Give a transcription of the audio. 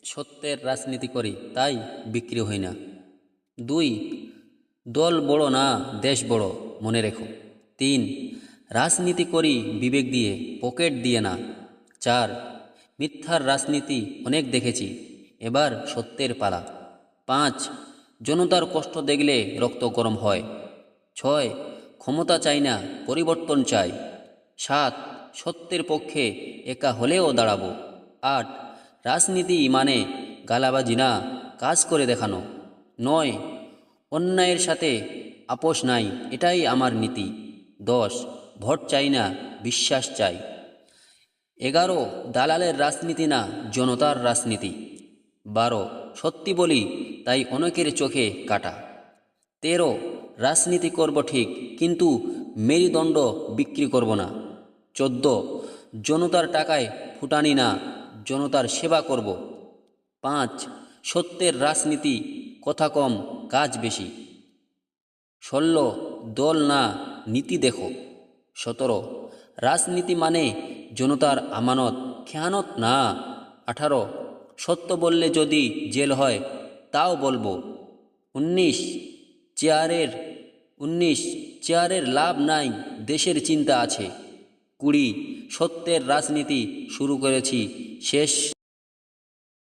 সত্যের রাজনীতি করি তাই বিক্রি হই না। 2, দল বড় না দেশ বড়, মনে রেখো। 3, রাজনীতি করি বিবেক দিয়ে, পকেট দিয়ে না। 4, মিথ্যার রাজনীতি অনেক দেখেছি, এবার সত্যের পালা। 5, জনতার কষ্ট দেখলে রক্ত গরম হয়। 6, ক্ষমতা চাই না, পরিবর্তন চাই। 7, সত্যের পক্ষে একা হলেও দাঁড়াবো। 8, রাজনীতি মানে গালাবাজি না, কাজ করে দেখানো। 9, অন্যায়ের সাথে আপোষ নাই, এটাই আমার নীতি। 10, ভোট চাই না, বিশ্বাস চাই। 11, দালালের রাজনীতি না, জনতার রাজনীতি। 12, সত্যি বলি তাই অনেকের চোখে কাটা। 13, রাজনীতি করব ঠিক কিন্তু মেরুদণ্ড বিক্রি করব না। 14, জনতার টাকায় ফুটানি না, জনতার সেবা করব। 5, সত্যের রাজনীতি, কথা কম কাজ বেশি। 16, দল না নীতি দেখো। 17, রাজনীতি মানে জনতার আমানত, খেয়ানত না। 18, সত্য বললে যদি জেল হয় তাও বলবো। 19, চেয়ারের 19, চেয়ারের লাভ নাই, দেশের চিন্তা আছে। 20, সত্যের রাজনীতি শুরু করেছি, শেষ